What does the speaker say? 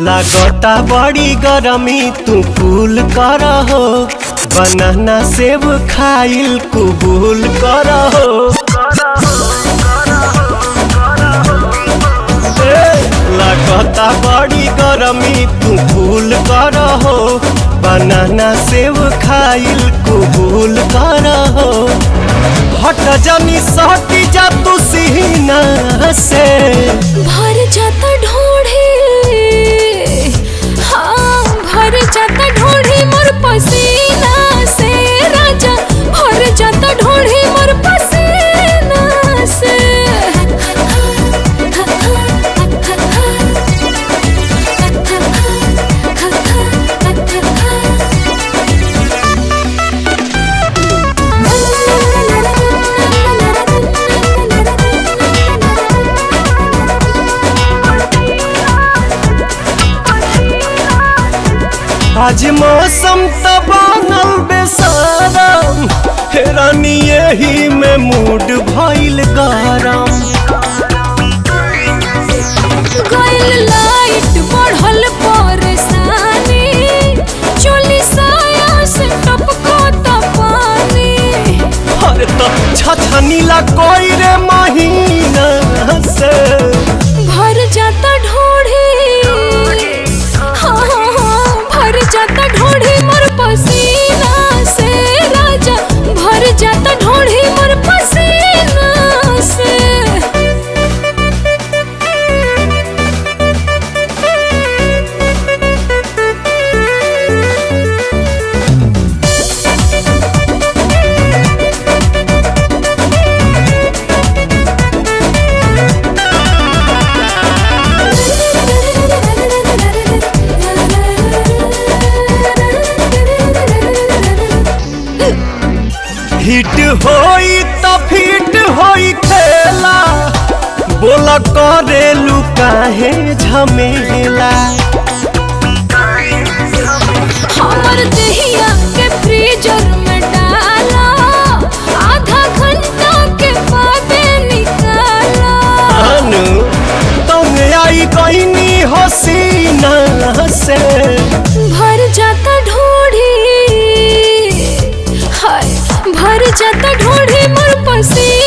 लागता बड़ी गरमी तू कूल कर हो, बनाना सेब खाइल कबूल कर हो। लागता बड़ी गरमी तू कूल कर हो, बनाना सेब खाइल कबूल कर हो। हट जानी सटी जा तू सीना से, भर जाता ढोढ़ी, हाँ भर जाता ढोढ़ी मोर पसीना से राजा, भर जाता ढोढ़ी मोर पसीना से। आज मौसम त बनल बेसारम, रानी यही में मूड भइल गरम। गइल लाइट बढ़ल परेशानी, चोली साया से टपको त पानी। अरे तो छछनीला कोई रे महीना से, भर जाता ढोढ़ी, भर जाता ढोढ़ी मोर पसीना से राजा, भर जाता ढोढ़ी मोर पसीना से। हिट होई त फिट होई खेला, बोला करेलू काहे झमेला। हमर दहिया के फ्रीजर में डाला, आधा घंटा के बाद निकाला। अनु तुम आई कहनी हसीना से, भर जाता ढोढ़ी, हाय भर जाता ढोढ़ी मोर पसीना।